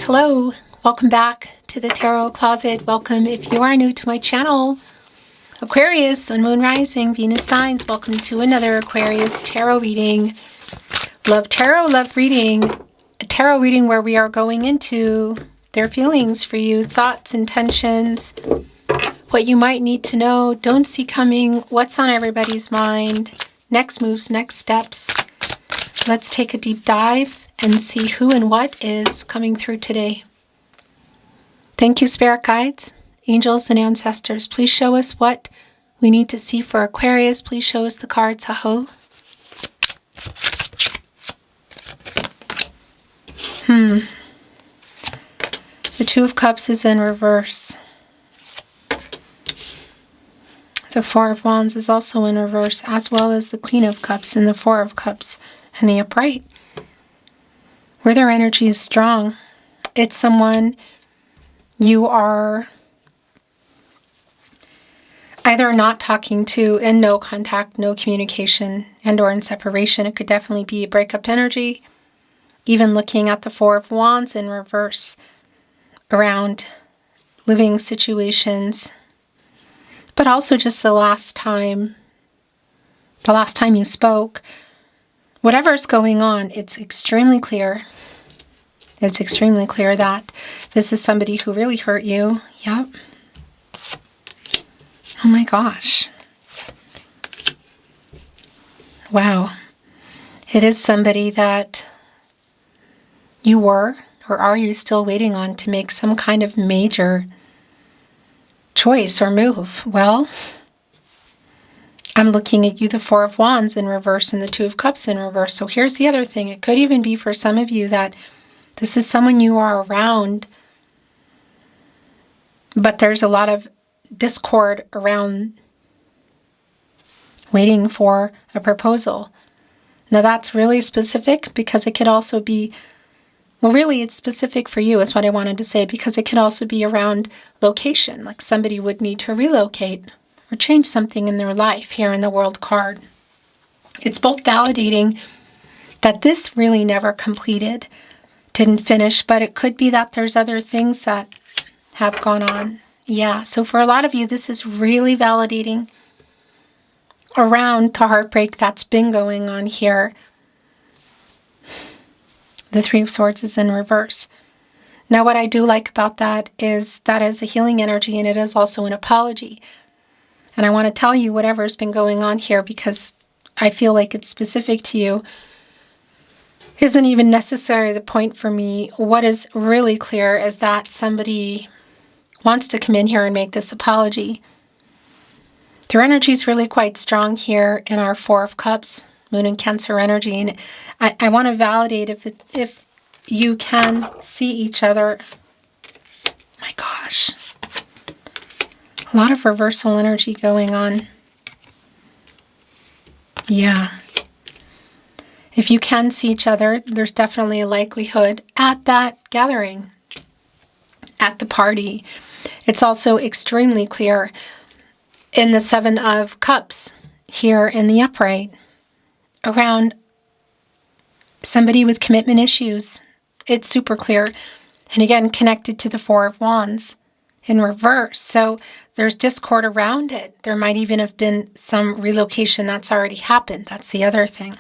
Hello, welcome back to the Tarot Closet. Welcome if you are new to my channel. Aquarius, Sun, Moon, Rising, Venus signs. Welcome to another Aquarius Tarot reading. Love Tarot, Love Reading. A tarot reading where we are going into their feelings for you, thoughts, intentions, what you might need to know, don't see coming, what's on everybody's mind, next moves, next steps. Let's take a deep dive and see who and what is coming through today. Thank you, Spirit Guides, Angels, and Ancestors. Please show us what we need to see for Aquarius. Please show us the cards. Aho. The Two of Cups is in reverse. The Four of Wands is also in reverse, as well as the Queen of Cups and the Four of Cups and the upright. Where their energy is strong, it's someone you are either not talking to, in no contact, no communication, and or in separation. It could definitely be a breakup energy. Even looking at the Four of Wands in reverse around living situations, but also just the last time you spoke. Whatever's going on, it's extremely clear. It's extremely clear that this is somebody who really hurt you. Yep. Oh my gosh. Wow. It is somebody that you were, or are you still waiting on to make some kind of major choice or move? Well, I'm looking at you, the Four of Wands in reverse and the Two of Cups in reverse. So here's the other thing. It could even be for some of you that this is someone you are around, but there's a lot of discord around waiting for a proposal. Now that's really specific because it could also be, well, really it's specific for you is what I wanted to say, because it could also be around location, like somebody would need to relocate or change something in their life here in the World card. It's both validating that this really never completed, didn't finish, but it could be that there's other things that have gone on. Yeah, so for a lot of you, this is really validating around the heartbreak that's been going on here. The Three of Swords is in reverse. Now, what I do like about that is a healing energy, and it is also an apology. And I want to tell you whatever's been going on here, because I feel like it's specific to you, isn't even necessarily the point for me. What is really clear is that somebody wants to come in here and make this apology. Their energy is really quite strong here in our Four of Cups, Moon and Cancer energy. And I want to validate if you can see each other. My gosh. A lot of reversal energy going on. Yeah. If you can see each other, there's definitely a likelihood at that gathering, at the party. It's also extremely clear in the Seven of Cups here in the upright around somebody with commitment issues. It's super clear. And again, connected to the Four of Wands in reverse. So there's discord around it. There might even have been some relocation that's already happened. That's the other thing.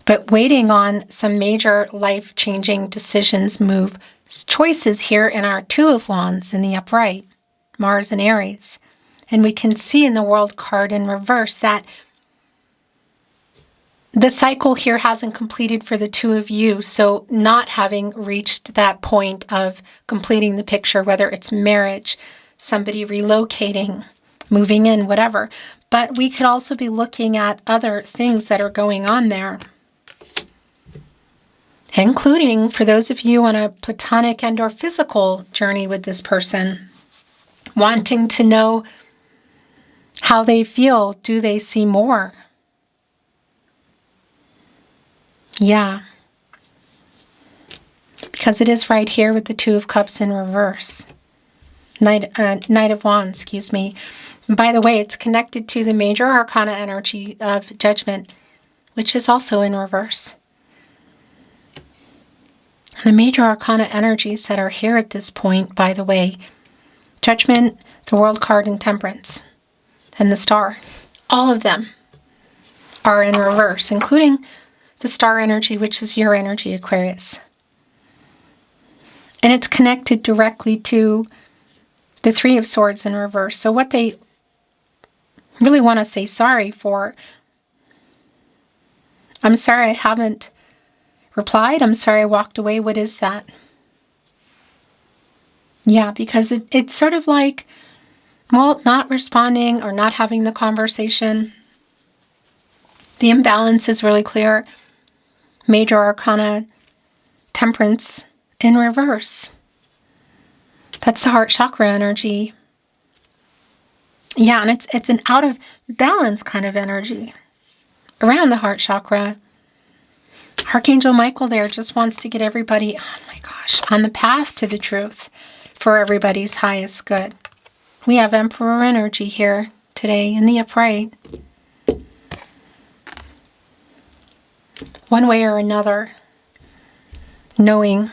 But waiting on some major life-changing decisions, choices here in our Two of Wands in the upright, Mars and Aries. And we can see in the World card in reverse that the cycle here hasn't completed for the two of you. So not having reached that point of completing the picture, whether it's marriage, somebody relocating, moving in, whatever. But we could also be looking at other things that are going on there, including for those of you on a platonic and or physical journey with this person, wanting to know how they feel. Do they see more? Yeah. Because it is right here with the Two of Cups in reverse. Knight of Wands, excuse me. And by the way, it's connected to the major arcana energy of Judgment, which is also in reverse. The major arcana energies that are here at this point, by the way, Judgment, the World card, and Temperance, and the Star. All of them are in reverse, including the Star energy, which is your energy, Aquarius. And it's connected directly to the Three of Swords in reverse. So what they really want to say sorry for, I'm sorry I haven't replied. I'm sorry I walked away. What is that? Yeah, because it's sort of like, well, not responding or not having the conversation. The imbalance is really clear. Major arcana, Temperance in reverse. That's the heart chakra energy. Yeah, and it's an out of balance kind of energy around the heart chakra. Archangel Michael there just wants to get everybody, oh my gosh, on the path to the truth for everybody's highest good. We have Emperor energy here today in the upright. One way or another, knowing,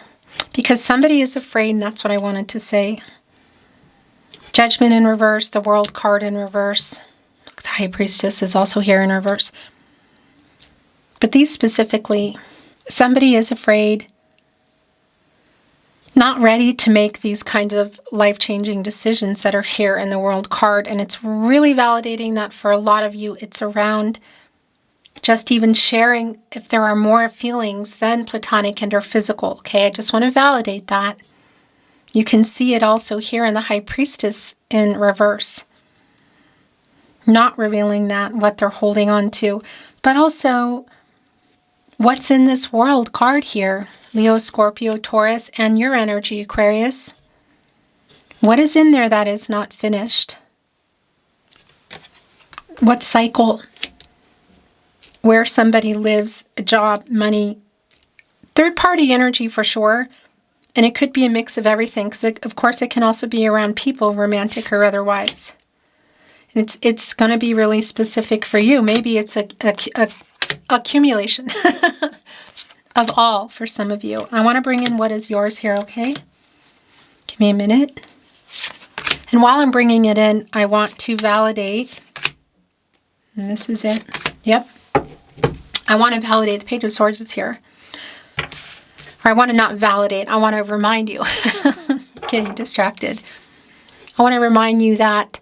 because somebody is afraid, and that's what I wanted to say. Judgment in reverse, the World card in reverse. The High Priestess is also here in reverse. But these specifically, somebody is afraid, not ready to make these kind of life-changing decisions that are here in the World card. And it's really validating that for a lot of you, it's around just even sharing if there are more feelings than platonic and or physical. Okay, I just want to validate that. You can see it also here in the High Priestess in reverse. Not revealing that, what they're holding on to. But also, what's in this World card here? Leo, Scorpio, Taurus, and your energy, Aquarius. What is in there that is not finished? What cycle? Where somebody lives, a job, money, third-party energy for sure. And it could be a mix of everything, because of course it can also be around people, romantic or otherwise. And it's going to be really specific for you. Maybe it's a accumulation of all for some of you. I want to bring in what is yours here, okay? Give me a minute. And while I'm bringing it in, I want to validate. And this is it. Yep. I want to validate. The Page of Swords is here. Or I want to not validate. I want to remind you. Getting distracted. I want to remind you that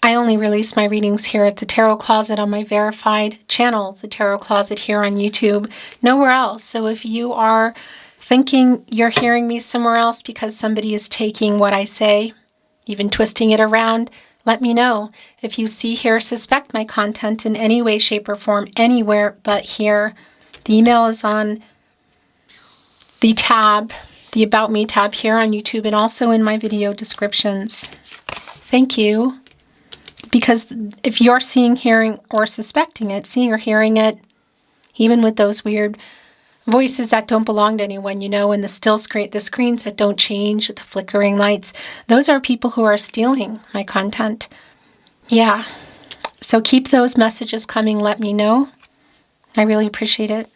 I only release my readings here at the Tarot Closet on my verified channel, the Tarot Closet here on YouTube, nowhere else. So if you are thinking you're hearing me somewhere else because somebody is taking what I say, even twisting it around, let me know. If you see, hear, suspect my content in any way, shape, or form, anywhere but here, the email is on the tab, the About Me tab here on YouTube, and also in my video descriptions. Thank you. Because if you're seeing, hearing, or suspecting it, seeing or hearing it, even with those weird voices that don't belong to anyone, you know, and the still screen, the screens that don't change with the flickering lights, those are people who are stealing my content. Yeah. So keep those messages coming. Let me know. I really appreciate it.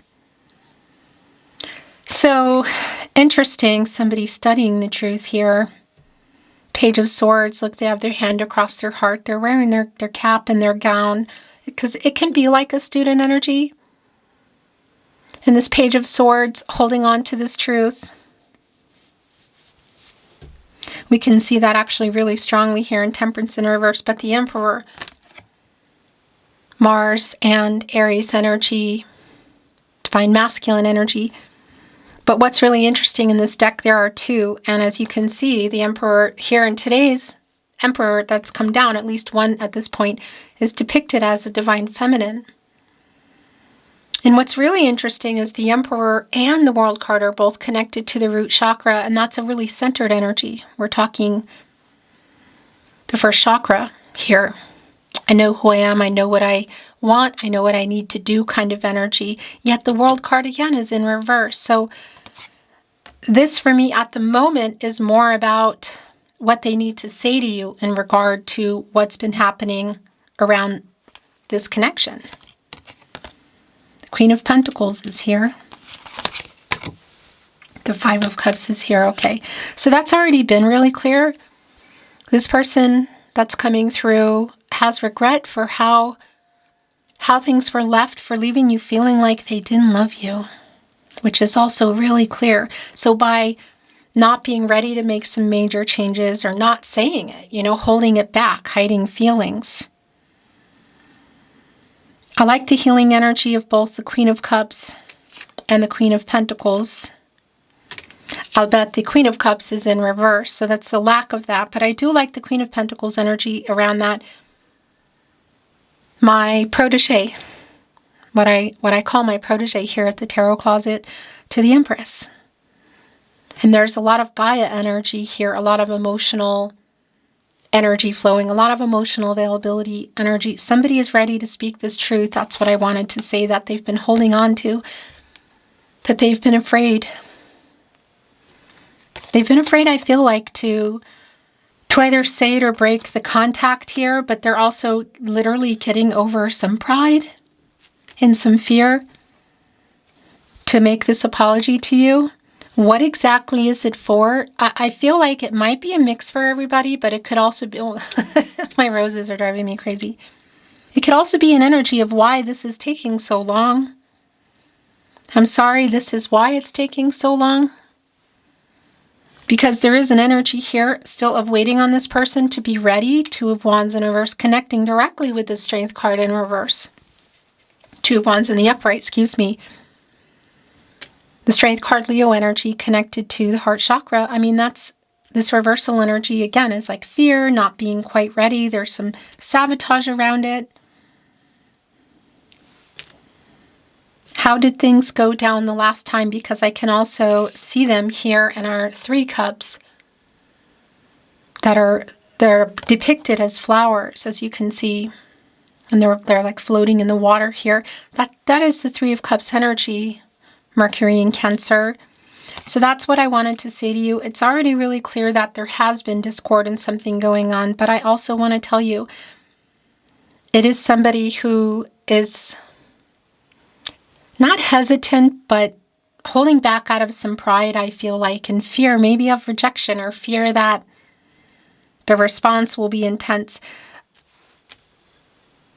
So interesting. Somebody studying the truth here. Page of Swords. Look, they have their hand across their heart. They're wearing their cap and their gown, because it can be like a student energy. And this Page of Swords holding on to this truth. We can see that actually really strongly here in Temperance in reverse. But the Emperor, Mars and Aries energy, divine masculine energy. But what's really interesting in this deck, there are two. And as you can see, the Emperor here in today's Emperor that's come down, at least one at this point, is depicted as a divine feminine. And what's really interesting is the Emperor and the World card are both connected to the root chakra, and that's a really centered energy. We're talking the first chakra here. I know who I am, I know what I want, I know what I need to do kind of energy. Yet the World card again is in reverse. So this for me at the moment is more about what they need to say to you in regard to what's been happening around this connection. Queen of Pentacles is here. The Five of Cups is here. Okay. So that's already been really clear. This person that's coming through has regret for how things were left, for leaving you feeling like they didn't love you, which is also really clear. So by not being ready to make some major changes or not saying it, holding it back, hiding feelings. I like the healing energy of both the Queen of Cups and the Queen of Pentacles. I'll bet the Queen of Cups is in reverse, so that's the lack of that. But I do like the Queen of Pentacles energy around that. My protege, what I call my protege here at the Tarot Closet, to the Empress. And there's a lot of Gaia energy here, a lot of emotional energy flowing, a lot of emotional availability energy. Somebody is ready to speak this truth. That's what I wanted to say, that they've been holding on to, that they've been afraid. They've been afraid, I feel like, to either say it or break the contact here, but they're also literally getting over some pride and some fear to make this apology to you. What exactly is it for? I feel like it might be a mix for everybody, but it could also be... my roses are driving me crazy. It could also be an energy of why this is taking so long. I'm sorry, this is why it's taking so long. Because there is an energy here still of waiting on this person to be ready. Two of Wands in reverse, connecting directly with the Strength card in reverse. Two of Wands in the upright, excuse me. The Strength card, Leo energy, connected to the heart chakra. I mean, that's this reversal energy, again, is like fear, not being quite ready. There's some sabotage around it. How did things go down the last time? Because I can also see them here in our Three Cups they're depicted as flowers, as you can see. And they're like floating in the water here. That is the Three of Cups energy, Mercury in Cancer. So that's what I wanted to say to you. It's already really clear that there has been discord and something going on, but I also want to tell you, it is somebody who is not hesitant, but holding back out of some pride, I feel like, and fear maybe of rejection, or fear that the response will be intense,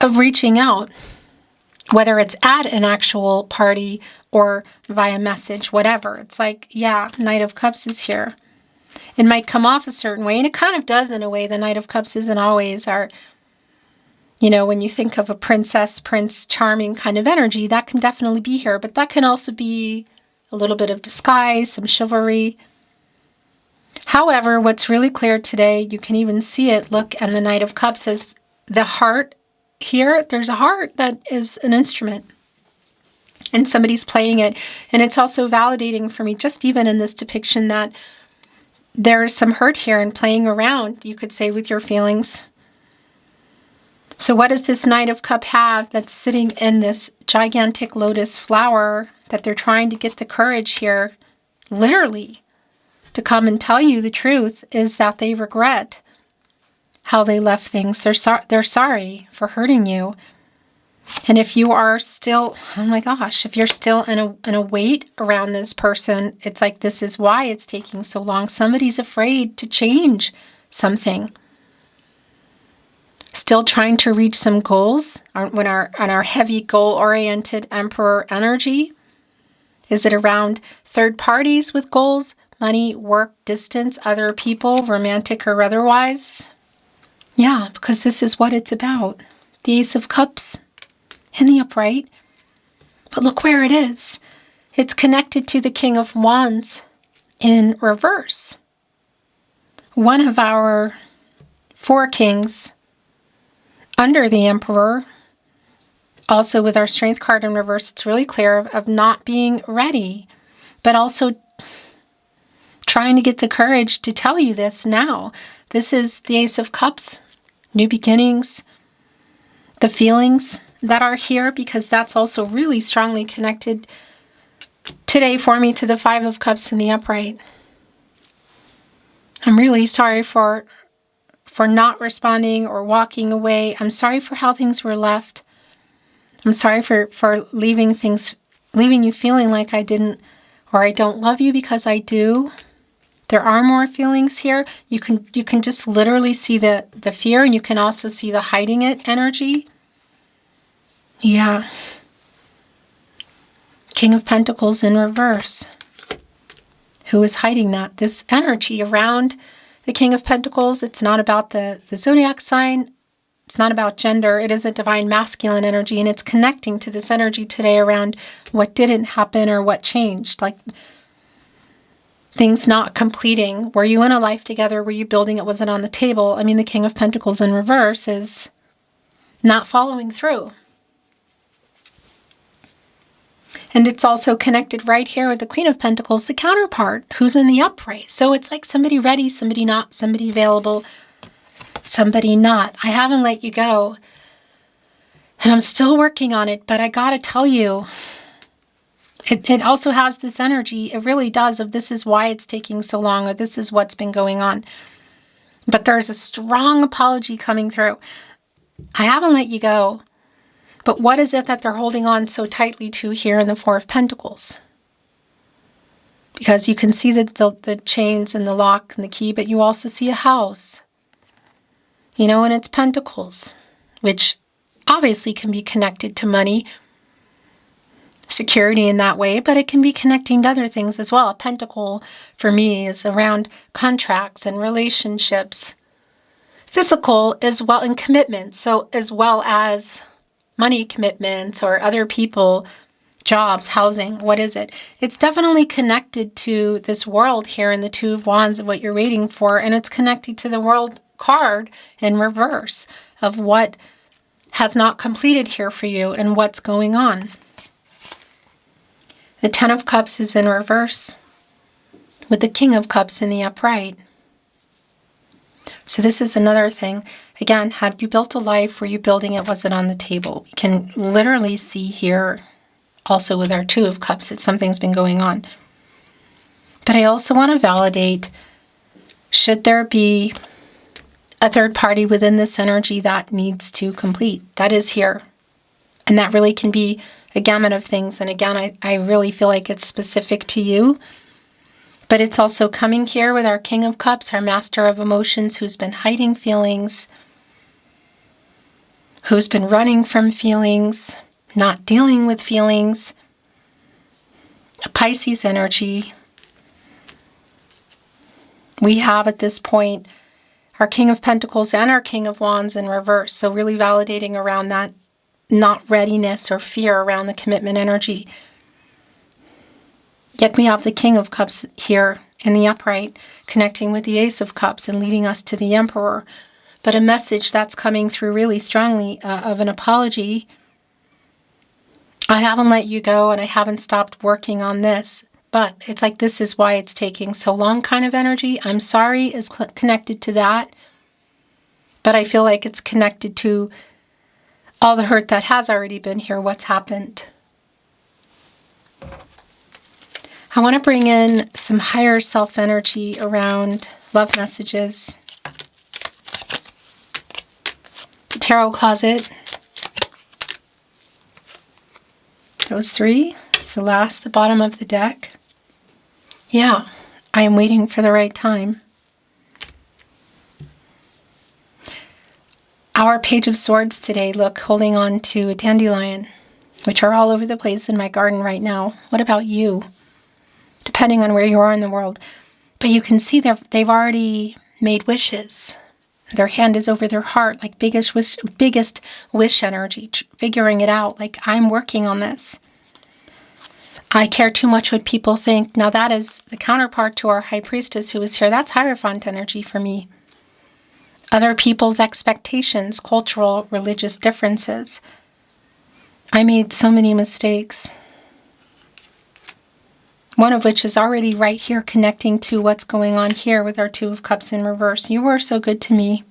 of reaching out, whether it's at an actual party or via message, whatever. It's like, yeah, Knight of Cups is here. It might come off a certain way, and it kind of does in a way. The Knight of Cups isn't always our, when you think of a princess, prince, charming kind of energy, that can definitely be here, but that can also be a little bit of disguise, some chivalry. However, what's really clear today, you can even see it, look, and the Knight of Cups is the heart here. There's a heart that is an instrument, and somebody's playing it, and it's also validating for me, just even in this depiction, that there's some hurt here and playing around, you could say, with your feelings. So what does this Knight of Cups have that's sitting in this gigantic lotus flower that they're trying to get the courage here, literally, to come and tell you the truth, is that they regret how they left things. They're sorry for hurting you. And if you are still, oh my gosh, if you're still in a weight around this person, it's like this is why it's taking so long. Somebody's afraid to change something. Still trying to reach some goals on our heavy goal-oriented Emperor energy. Is it around third parties with goals? Money, work, distance, other people, romantic or otherwise? Yeah, because this is what it's about. The Ace of Cups in the upright. But look where it is. It's connected to the King of Wands in reverse. One of our four kings under the Emperor. Also with our Strength card in reverse, it's really clear of not being ready, but also trying to get the courage to tell you this now. This is the Ace of Cups, new beginnings, the feelings that are here, because that's also really strongly connected today for me to the Five of Cups in the upright. I'm really sorry for not responding or walking away. I'm sorry for how things were left. I'm sorry for leaving you feeling like I didn't, or I don't love you because I do. There are more feelings here. You can just literally see the fear, and you can also see the hiding it energy. Yeah. King of Pentacles in reverse. Who is hiding that? This energy around the King of Pentacles. It's not about the zodiac sign. It's not about gender. It is a divine masculine energy, and it's connecting to this energy today around what didn't happen or what changed. Like things not completing. Were you in a life together? Were you building it? Was it on the table? I mean, the King of Pentacles in reverse is not following through. And it's also connected right here with the Queen of Pentacles, the counterpart, who's in the upright. So it's like somebody ready, somebody not, somebody available, somebody not. I haven't let you go. And I'm still working on it, but I gotta tell you, it also has this energy, it really does, of this is why it's taking so long, or this is what's been going on. But there's a strong apology coming through. I haven't let you go. But what is it that they're holding on so tightly to here in the Four of Pentacles? Because you can see the chains and the lock and the key, but you also see a house. You know, and it's pentacles, which obviously can be connected to money, security in that way, but it can be connecting to other things as well. A pentacle, for me, is around contracts and relationships. Physical as well, and commitments, so as well as money commitments or other people, jobs, housing, what is it? It's definitely connected to this world here in the Two of Wands of what you're waiting for, and it's connected to the World card in reverse of what has not completed here for you and what's going on. The Ten of Cups is in reverse with the King of Cups in the upright. So this is another thing. Again, had you built a life? Were you building it? Was it on the table? We can literally see here also with our Two of Cups that something's been going on. But I also want to validate, should there be a third party within this energy that needs to complete? That is here. And that really can be a gamut of things. And again, I really feel like it's specific to you. But it's also coming here with our King of Cups, our Master of Emotions, who's been hiding feelings, who's been running from feelings, not dealing with feelings. A Pisces energy. We have at this point our King of Pentacles and our King of Wands in reverse. So really validating around that not readiness or fear around the commitment energy. Yet we have the King of Cups here in the upright, connecting with the Ace of Cups and leading us to the Emperor. But a message that's coming through really strongly of an apology. I haven't let you go and I haven't stopped working on this. But it's like this is why it's taking so long kind of energy. I'm sorry is connected to that. But I feel like it's connected to all the hurt that has already been here, what's happened. I want to bring in some higher self energy around love messages. The tarot closet. Those three. It's the last, the bottom of the deck. Yeah, I am waiting for the right time. Our Page of Swords today, look, holding on to a dandelion, which are all over the place in my garden right now. What about you? Depending on where you are in the world. But you can see they've already made wishes. Their hand is over their heart, like biggest wish energy, figuring it out, like I'm working on this. I care too much what people think. Now that is the counterpart to our High Priestess who is here. That's Hierophant energy for me. Other people's expectations, cultural, religious differences. I made so many mistakes. One of which is already right here connecting to what's going on here with our Two of Cups in reverse. You were so good to me.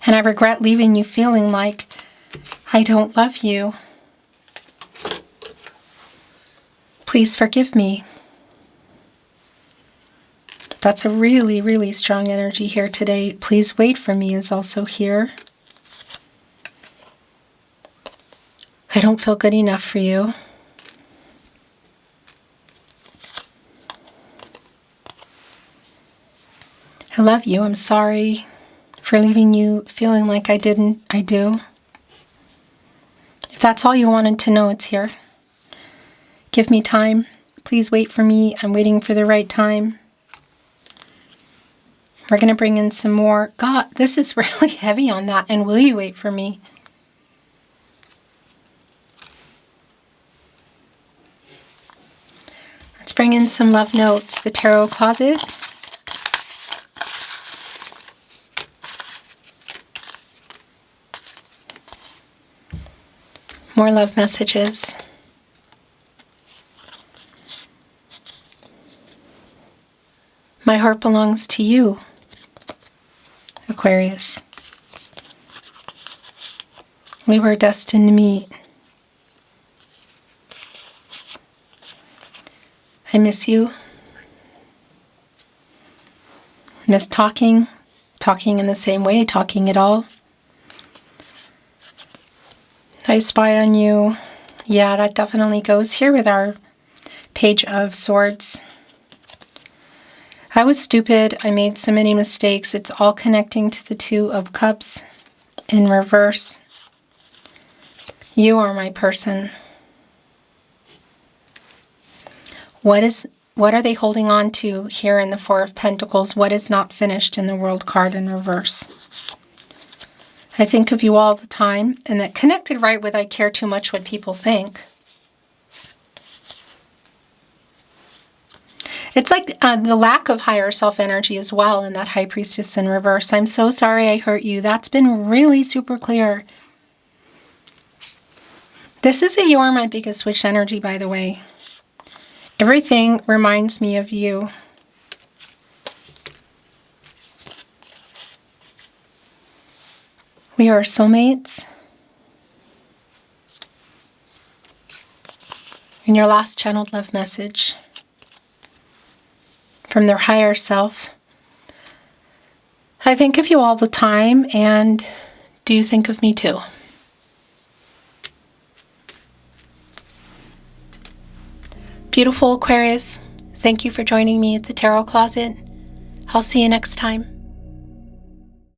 And I regret leaving you feeling like I don't love you. Please forgive me. That's a really, really strong energy here today. Please wait for me is also here. I don't feel good enough for you. I love you. I'm sorry for leaving you feeling like I didn't. I do. If that's all you wanted to know, it's here. Give me time. Please wait for me. I'm waiting for the right time. We're going to bring in some more. God, this is really heavy on that. And will you wait for me? Let's bring in some love notes. The tarot closet. More love messages. My heart belongs to you, Aquarius. We were destined to meet. I miss you. Miss talking in the same way, talking at all. I spy on you. Yeah, that definitely goes here with our Page of Swords. I was stupid. I made so many mistakes. It's all connecting to the Two of Cups in reverse. You are my person. What are they holding on to here in the Four of Pentacles? What is not finished in the World card in reverse? I think of you all the time, and that connected right with I care too much what people think. It's like the lack of higher self energy as well in that High Priestess in reverse. I'm so sorry I hurt you. That's been really super clear. This is a You Are My Biggest Wish energy, by the way. Everything reminds me of you. We are soulmates. And your last channeled love message from their higher self. I think of you all the time, and do you think of me too? Beautiful Aquarius, thank you for joining me at the Tarot Closet. I'll see you next time.